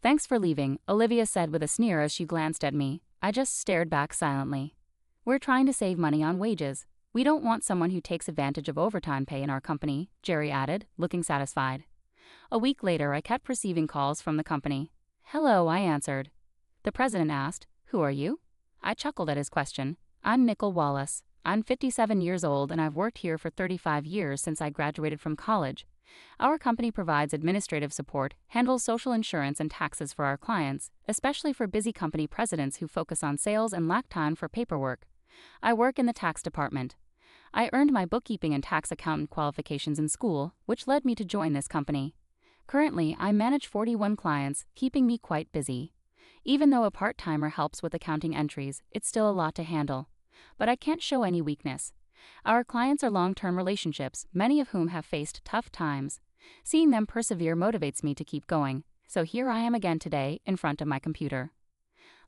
Thanks for leaving, Olivia said with a sneer as she glanced at me. I just stared back silently. We're trying to save money on wages. We don't want someone who takes advantage of overtime pay in our company, Jerry added, looking satisfied. A week later, I kept receiving calls from the company. Hello, I answered. The president asked, "Who are you?" I chuckled at his question. I'm Nicole Wallace. I'm 57 years old and I've worked here for 35 years since I graduated from college. Our company provides administrative support, handles social insurance and taxes for our clients, especially for busy company presidents who focus on sales and lack time for paperwork. I work in the tax department. I earned my bookkeeping and tax accountant qualifications in school, which led me to join this company. Currently, I manage 41 clients, keeping me quite busy. Even though a part-timer helps with accounting entries, it's still a lot to handle. But I can't show any weakness. Our clients are long-term relationships, many of whom have faced tough times. Seeing them persevere motivates me to keep going, so here I am again today, in front of my computer.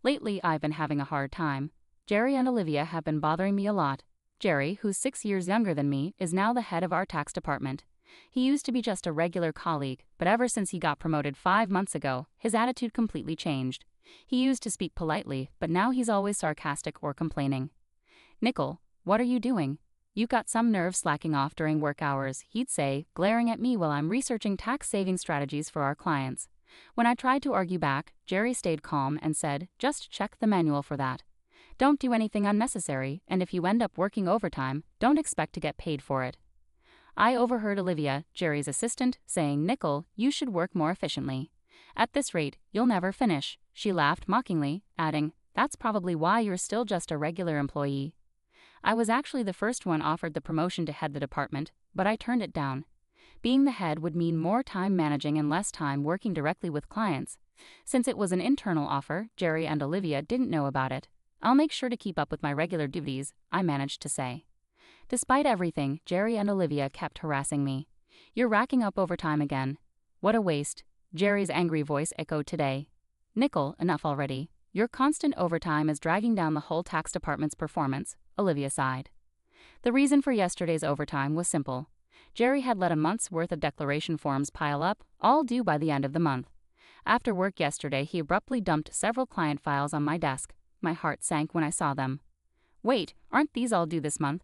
Lately, I've been having a hard time. Jerry and Olivia have been bothering me a lot. Jerry, who's 6 years younger than me, is now the head of our tax department. He used to be just a regular colleague, but ever since he got promoted 5 months ago, his attitude completely changed. He used to speak politely, but now he's always sarcastic or complaining. Nicole, what are you doing? You got some nerve slacking off during work hours, he'd say, glaring at me while I'm researching tax-saving strategies for our clients. When I tried to argue back, Jerry stayed calm and said, just check the manual for that. Don't do anything unnecessary, and if you end up working overtime, don't expect to get paid for it. I overheard Olivia, Jerry's assistant, saying, Nicole, you should work more efficiently. At this rate, you'll never finish. She laughed mockingly, adding, that's probably why you're still just a regular employee. I was actually the first one offered the promotion to head the department, but I turned it down. Being the head would mean more time managing and less time working directly with clients. Since it was an internal offer, Jerry and Olivia didn't know about it. I'll make sure to keep up with my regular duties, I managed to say. Despite everything, Jerry and Olivia kept harassing me. You're racking up overtime again. What a waste, Jerry's angry voice echoed today. Nicole, enough already. Your constant overtime is dragging down the whole tax department's performance, Olivia sighed. The reason for yesterday's overtime was simple. Jerry had let a month's worth of declaration forms pile up, all due by the end of the month. After work yesterday, he abruptly dumped several client files on my desk. My heart sank when I saw them. Wait, aren't these all due this month?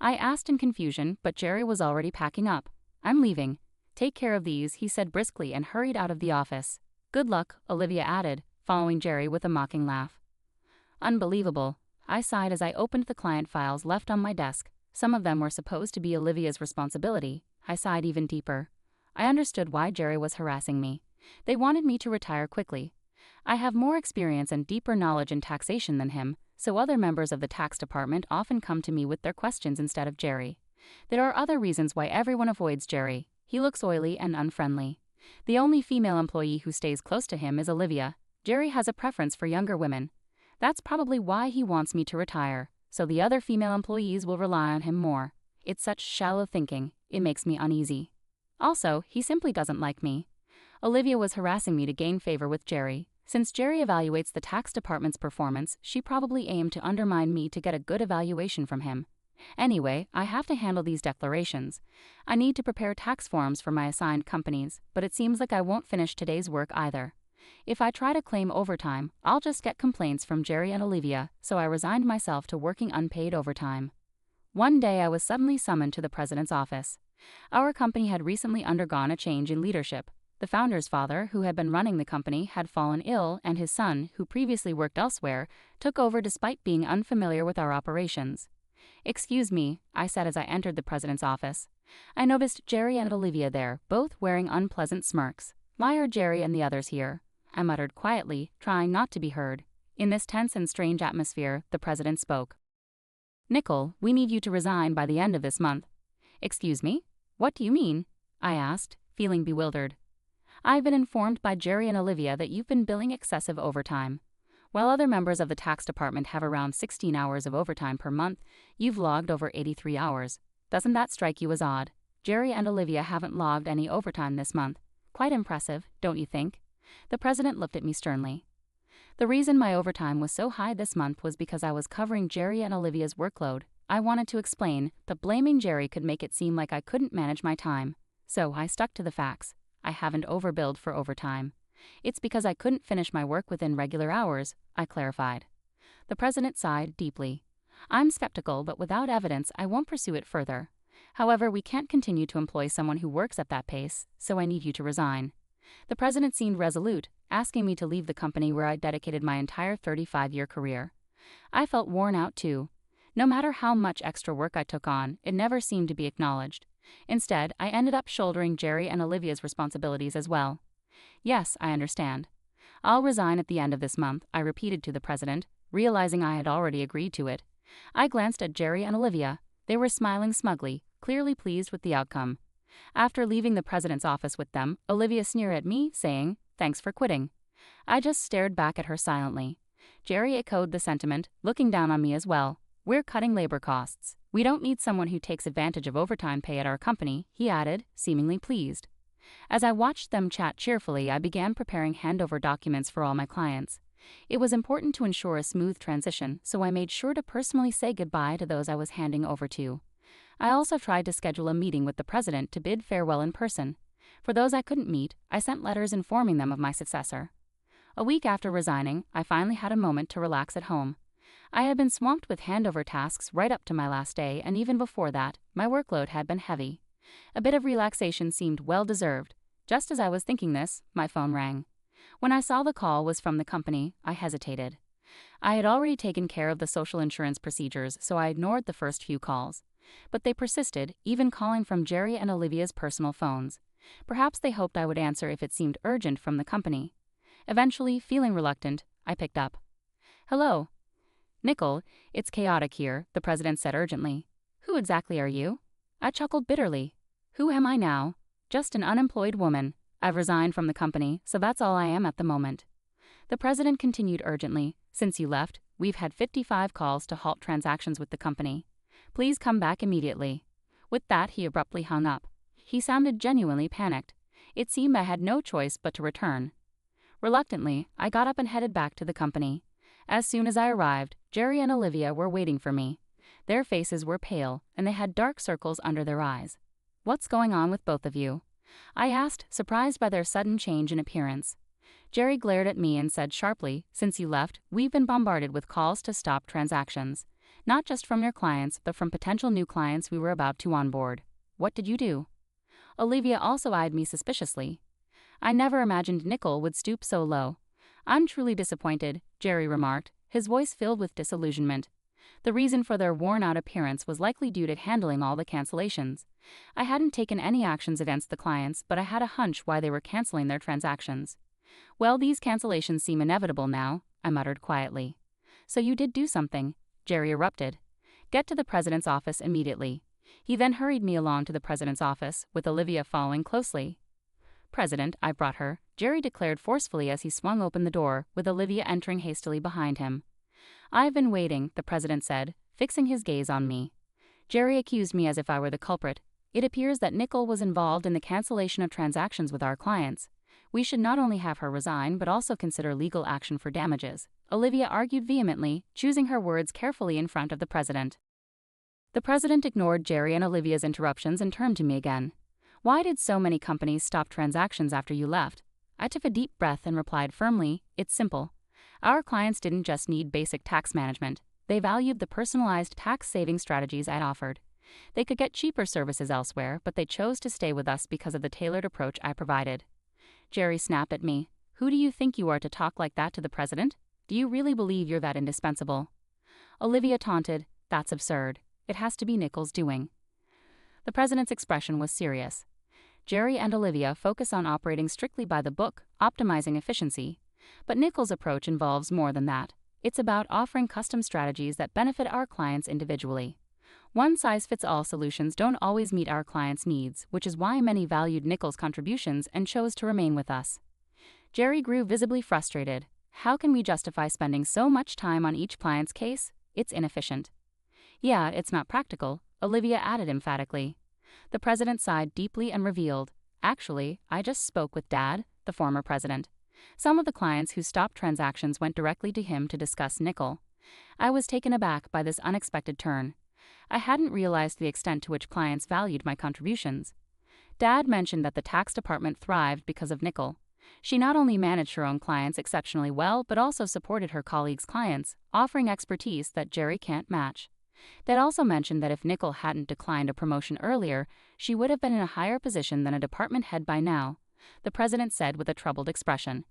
I asked in confusion, but Jerry was already packing up. I'm leaving. Take care of these, he said briskly and hurried out of the office. Good luck, Olivia added, following Jerry with a mocking laugh. Unbelievable. I sighed as I opened the client files left on my desk. Some of them were supposed to be Olivia's responsibility. I sighed even deeper. I understood why Jerry was harassing me. They wanted me to retire quickly. I have more experience and deeper knowledge in taxation than him, so other members of the tax department often come to me with their questions instead of Jerry. There are other reasons why everyone avoids Jerry. He looks oily and unfriendly. The only female employee who stays close to him is Olivia. Jerry has a preference for younger women. That's probably why he wants me to retire, so the other female employees will rely on him more. It's such shallow thinking, it makes me uneasy. Also, he simply doesn't like me. Olivia was harassing me to gain favor with Jerry. Since Jerry evaluates the tax department's performance, she probably aimed to undermine me to get a good evaluation from him. Anyway, I have to handle these declarations. I need to prepare tax forms for my assigned companies, but it seems like I won't finish today's work either. If I try to claim overtime, I'll just get complaints from Jerry and Olivia, so I resigned myself to working unpaid overtime. One day I was suddenly summoned to the president's office. Our company had recently undergone a change in leadership. The founder's father, who had been running the company, had fallen ill, and his son, who previously worked elsewhere, took over despite being unfamiliar with our operations. Excuse me, I said as I entered the president's office. I noticed Jerry and Olivia there, both wearing unpleasant smirks. Why are Jerry and the others here? I muttered quietly, trying not to be heard. In this tense and strange atmosphere, the president spoke. Nicole, we need you to resign by the end of this month. Excuse me? What do you mean? I asked, feeling bewildered. I've been informed by Jerry and Olivia that you've been billing excessive overtime. While other members of the tax department have around 16 hours of overtime per month, you've logged over 83 hours. Doesn't that strike you as odd? Jerry and Olivia haven't logged any overtime this month. Quite impressive, don't you think? The president looked at me sternly. The reason my overtime was so high this month was because I was covering Jerry and Olivia's workload. I wanted to explain, but blaming Jerry could make it seem like I couldn't manage my time. So I stuck to the facts. I haven't overbilled for overtime. It's because I couldn't finish my work within regular hours, I clarified. The president sighed deeply. I'm skeptical, but without evidence, I won't pursue it further. However, we can't continue to employ someone who works at that pace, so I need you to resign. The president seemed resolute, asking me to leave the company where I'd dedicated my entire 35-year career. I felt worn out too. No matter how much extra work I took on, it never seemed to be acknowledged. Instead, I ended up shouldering Jerry and Olivia's responsibilities as well. Yes, I understand. I'll resign at the end of this month, I repeated to the president, realizing I had already agreed to it. I glanced at Jerry and Olivia. They were smiling smugly, clearly pleased with the outcome. After leaving the president's office with them, Olivia sneered at me, saying, "Thanks for quitting." I just stared back at her silently. Jerry echoed the sentiment, looking down on me as well. "We're cutting labor costs. We don't need someone who takes advantage of overtime pay at our company," he added, seemingly pleased. As I watched them chat cheerfully, I began preparing handover documents for all my clients. It was important to ensure a smooth transition, so I made sure to personally say goodbye to those I was handing over to. I also tried to schedule a meeting with the president to bid farewell in person. For those I couldn't meet, I sent letters informing them of my successor. A week after resigning, I finally had a moment to relax at home. I had been swamped with handover tasks right up to my last day, and even before that, my workload had been heavy. A bit of relaxation seemed well-deserved. Just as I was thinking this, my phone rang. When I saw the call was from the company, I hesitated. I had already taken care of the social insurance procedures, so I ignored the first few calls. But they persisted, even calling from Jerry and Olivia's personal phones. Perhaps they hoped I would answer if it seemed urgent from the company. Eventually, feeling reluctant, I picked up. "Hello. Nicole, it's chaotic here," the president said urgently. "Who exactly are you?" I chuckled bitterly. "Who am I now? Just an unemployed woman. I've resigned from the company, so that's all I am at the moment." The president continued urgently. "Since you left, we've had 55 calls to halt transactions with the company. Please come back immediately." With that, he abruptly hung up. He sounded genuinely panicked. It seemed I had no choice but to return. Reluctantly, I got up and headed back to the company. As soon as I arrived, Jerry and Olivia were waiting for me. Their faces were pale, and they had dark circles under their eyes. "What's going on with both of you?" I asked, surprised by their sudden change in appearance. Jerry glared at me and said sharply, "Since you left, we've been bombarded with calls to stop transactions. Not just from your clients, but from potential new clients we were about to onboard. What did you do?" Olivia also eyed me suspiciously. "I never imagined Nicole would stoop so low." "I'm truly disappointed," Jerry remarked, his voice filled with disillusionment. The reason for their worn-out appearance was likely due to handling all the cancellations. I hadn't taken any actions against the clients, but I had a hunch why they were canceling their transactions. "Well, these cancellations seem inevitable now," I muttered quietly. "So you did do something," Jerry erupted. "Get to the president's office immediately." He then hurried me along to the president's office, with Olivia following closely. "President, I brought her," Jerry declared forcefully as he swung open the door, with Olivia entering hastily behind him. "I've been waiting," the president said, fixing his gaze on me. Jerry accused me as if I were the culprit. "It appears that Nicole was involved in the cancellation of transactions with our clients. We should not only have her resign, but also consider legal action for damages," Olivia argued vehemently, choosing her words carefully in front of the president. The president ignored Jerry and Olivia's interruptions and turned to me again. "Why did so many companies stop transactions after you left?" I took a deep breath and replied firmly, "It's simple. Our clients didn't just need basic tax management. They valued the personalized tax-saving strategies I'd offered. They could get cheaper services elsewhere, but they chose to stay with us because of the tailored approach I provided." Jerry snapped at me. "Who do you think you are to talk like that to the president? Do you really believe you're that indispensable?" Olivia taunted, "That's absurd. It has to be Nicole's doing." The president's expression was serious. Jerry and Olivia focus on operating strictly by the book, optimizing efficiency. But Nicole's approach involves more than that. It's about offering custom strategies that benefit our clients individually. One-size-fits-all solutions don't always meet our clients' needs, which is why many valued Nicole's contributions and chose to remain with us. Jerry grew visibly frustrated. "How can we justify spending so much time on each client's case? It's inefficient." "Yeah, it's not practical," Olivia added emphatically. The president sighed deeply and revealed, "Actually, I just spoke with Dad, the former president. Some of the clients who stopped transactions went directly to him to discuss Nicole." I was taken aback by this unexpected turn. I hadn't realized the extent to which clients valued my contributions. "Dad mentioned that the tax department thrived because of Nicole. She not only managed her own clients exceptionally well but also supported her colleagues' clients, offering expertise that Jerry can't match. That also mentioned that if Nicole hadn't declined a promotion earlier, she would have been in a higher position than a department head by now, the president said with a troubled expression.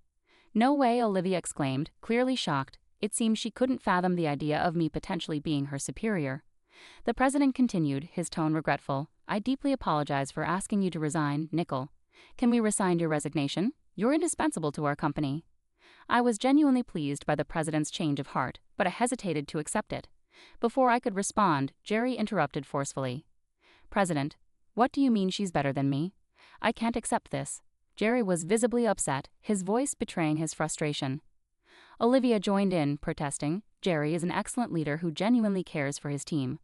No way, Olivia exclaimed, clearly shocked. It seems she couldn't fathom the idea of me potentially being her superior. The president continued, his tone regretful. I deeply apologize for asking you to resign, Nicole. Can we rescind your resignation? You're indispensable to our company. I was genuinely pleased by the president's change of heart, but I hesitated to accept it. Before I could respond, Jerry interrupted forcefully. President, what do you mean she's better than me? I can't accept this. Jerry was visibly upset, his voice betraying his frustration. Olivia joined in, protesting. Jerry is an excellent leader who genuinely cares for his team.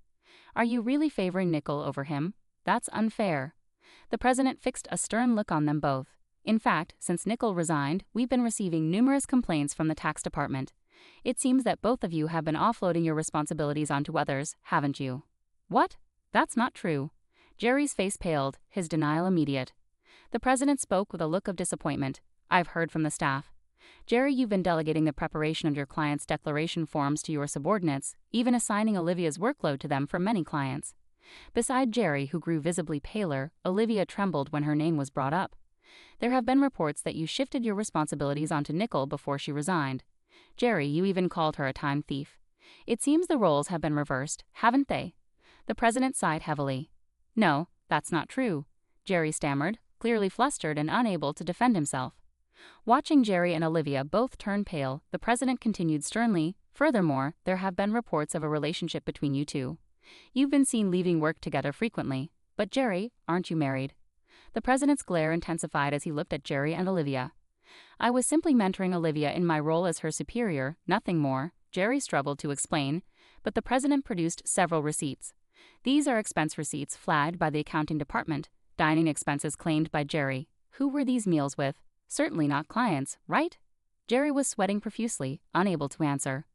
Are you really favoring Nicole over him? That's unfair. The president fixed a stern look on them both. In fact, since Nicole resigned, we've been receiving numerous complaints from the tax department. It seems that both of you have been offloading your responsibilities onto others, haven't you? What? That's not true. Jerry's face paled, his denial immediate. The president spoke with a look of disappointment. I've heard from the staff. Jerry, you've been delegating the preparation of your clients' declaration forms to your subordinates, even assigning Olivia's workload to them for many clients. Beside Jerry, who grew visibly paler, Olivia trembled when her name was brought up. There have been reports that you shifted your responsibilities onto Nicole before she resigned. Jerry, you even called her a time thief. It seems the roles have been reversed, haven't they? The president sighed heavily. No, that's not true, Jerry stammered, clearly flustered and unable to defend himself. Watching Jerry and Olivia both turn pale, the president continued sternly, furthermore, there have been reports of a relationship between you two. You've been seen leaving work together frequently. But Jerry, aren't you married? The president's glare intensified as he looked at Jerry and Olivia. I was simply mentoring Olivia in my role as her superior, nothing more, Jerry struggled to explain, but the president produced several receipts. These are expense receipts flagged by the accounting department, dining expenses claimed by Jerry. Who were these meals with? Certainly not clients, right? Jerry was sweating profusely, unable to answer.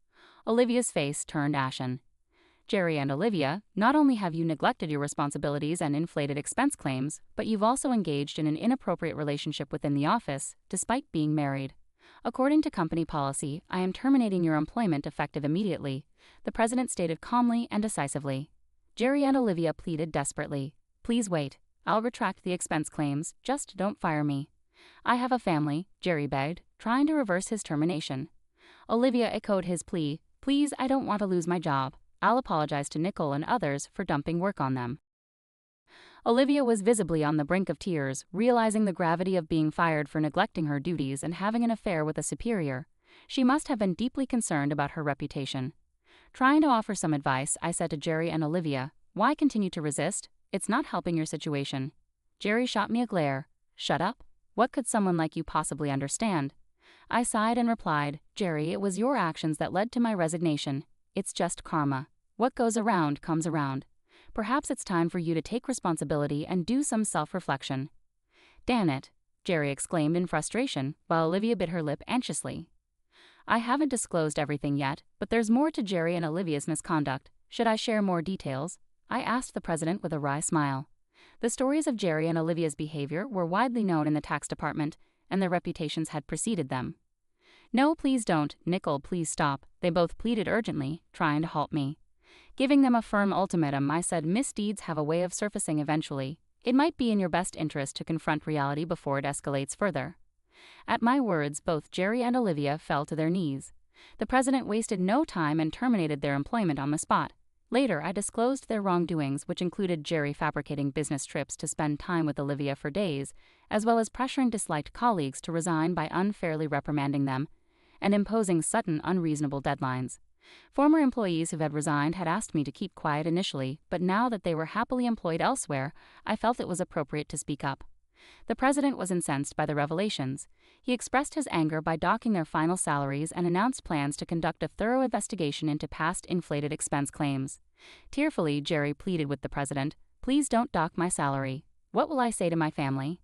Olivia's face turned ashen. Jerry and Olivia, not only have you neglected your responsibilities and inflated expense claims, but you've also engaged in an inappropriate relationship within the office, despite being married. According to company policy, I am terminating your employment effective immediately, the president stated calmly and decisively. Jerry and Olivia pleaded desperately. Please wait. I'll retract the expense claims, just don't fire me. I have a family, Jerry begged, trying to reverse his termination. Olivia echoed his plea. Please, I don't want to lose my job. I'll apologize to Nicole and others for dumping work on them. Olivia was visibly on the brink of tears, realizing the gravity of being fired for neglecting her duties and having an affair with a superior. She must have been deeply concerned about her reputation. Trying to offer some advice, I said to Jerry and Olivia, why continue to resist? It's not helping your situation. Jerry shot me a glare. Shut up? What could someone like you possibly understand? I sighed and replied, Jerry, it was your actions that led to my resignation. It's just karma. What goes around comes around. Perhaps it's time for you to take responsibility and do some self-reflection. Damn it, Jerry exclaimed in frustration, while Olivia bit her lip anxiously. I haven't disclosed everything yet, but there's more to Jerry and Olivia's misconduct. Should I share more details? I asked the president with a wry smile. The stories of Jerry and Olivia's behavior were widely known in the tax department, and their reputations had preceded them. No, please don't, Nicole, please stop, they both pleaded urgently, trying to halt me. Giving them a firm ultimatum, I said misdeeds have a way of surfacing eventually. It might be in your best interest to confront reality before it escalates further. At my words, both Jerry and Olivia fell to their knees. The president wasted no time and terminated their employment on the spot. Later, I disclosed their wrongdoings, which included Jerry fabricating business trips to spend time with Olivia for days, as well as pressuring disliked colleagues to resign by unfairly reprimanding them and imposing sudden, unreasonable deadlines. Former employees who had resigned had asked me to keep quiet initially, but now that they were happily employed elsewhere, I felt it was appropriate to speak up. The president was incensed by the revelations. He expressed his anger by docking their final salaries and announced plans to conduct a thorough investigation into past inflated expense claims. Tearfully, Jerry pleaded with the president, please don't dock my salary. What will I say to my family?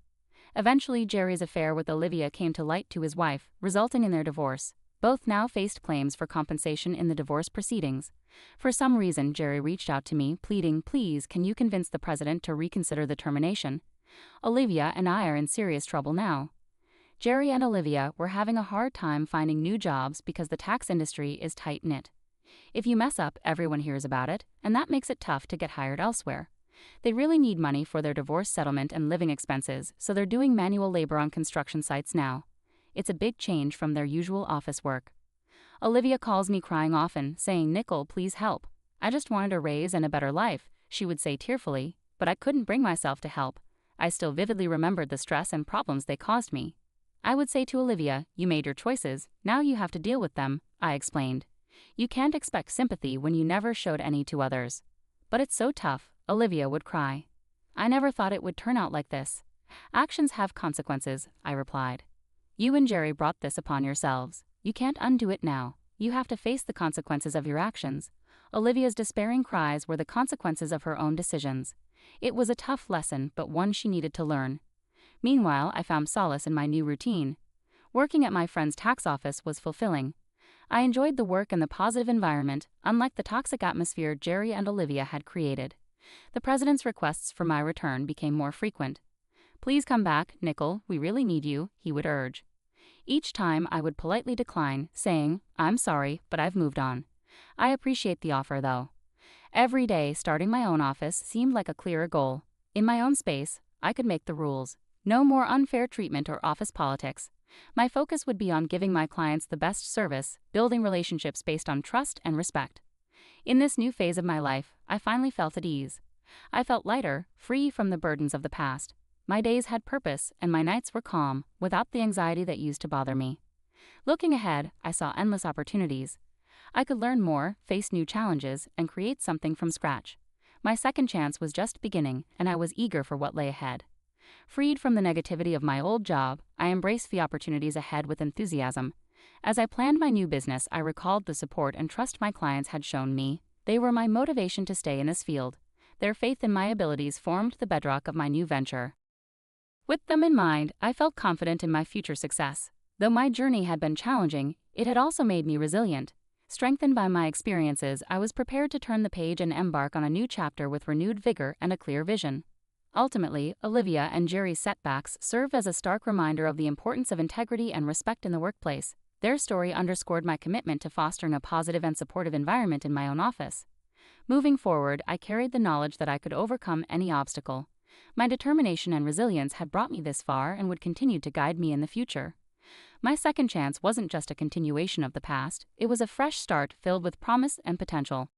Eventually, Jerry's affair with Olivia came to light to his wife, resulting in their divorce. Both now faced claims for compensation in the divorce proceedings. For some reason, Jerry reached out to me, pleading, please, can you convince the president to reconsider the termination? Olivia and I are in serious trouble now. Jerry and Olivia were having a hard time finding new jobs because the tax industry is tight-knit. If you mess up, everyone hears about it, and that makes it tough to get hired elsewhere. They really need money for their divorce settlement and living expenses, so they're doing manual labor on construction sites now. It's a big change from their usual office work. Olivia calls me crying often, saying, "Nicole, please help. I just wanted a raise and a better life," she would say tearfully, but I couldn't bring myself to help. I still vividly remembered the stress and problems they caused me. I would say to Olivia, "You made your choices, now you have to deal with them," I explained. "You can't expect sympathy when you never showed any to others." "But it's so tough," Olivia would cry. "I never thought it would turn out like this." "Actions have consequences," I replied. "You and Jerry brought this upon yourselves. You can't undo it now. You have to face the consequences of your actions." Olivia's despairing cries were the consequences of her own decisions. It was a tough lesson, but one she needed to learn. Meanwhile, I found solace in my new routine. Working at my friend's tax office was fulfilling. I enjoyed the work and the positive environment, unlike the toxic atmosphere Jerry and Olivia had created. The president's requests for my return became more frequent. "Please come back, Nicole, we really need you," he would urge. Each time I would politely decline, saying, "I'm sorry, but I've moved on." I appreciate the offer, though. Every day, starting my own office seemed like a clearer goal. In my own space, I could make the rules. No more unfair treatment or office politics. My focus would be on giving my clients the best service, building relationships based on trust and respect. In this new phase of my life, I finally felt at ease. I felt lighter, free from the burdens of the past. My days had purpose, and my nights were calm, without the anxiety that used to bother me. Looking ahead, I saw endless opportunities. I could learn more, face new challenges, and create something from scratch. My second chance was just beginning, and I was eager for what lay ahead. Freed from the negativity of my old job, I embraced the opportunities ahead with enthusiasm. As I planned my new business, I recalled the support and trust my clients had shown me. They were my motivation to stay in this field. Their faith in my abilities formed the bedrock of my new venture. With them in mind, I felt confident in my future success. Though my journey had been challenging, it had also made me resilient. Strengthened by my experiences, I was prepared to turn the page and embark on a new chapter with renewed vigor and a clear vision. Ultimately, Olivia and Jerry's setbacks served as a stark reminder of the importance of integrity and respect in the workplace. Their story underscored my commitment to fostering a positive and supportive environment in my own office. Moving forward, I carried the knowledge that I could overcome any obstacle. My determination and resilience had brought me this far and would continue to guide me in the future. My second chance wasn't just a continuation of the past, it was a fresh start filled with promise and potential.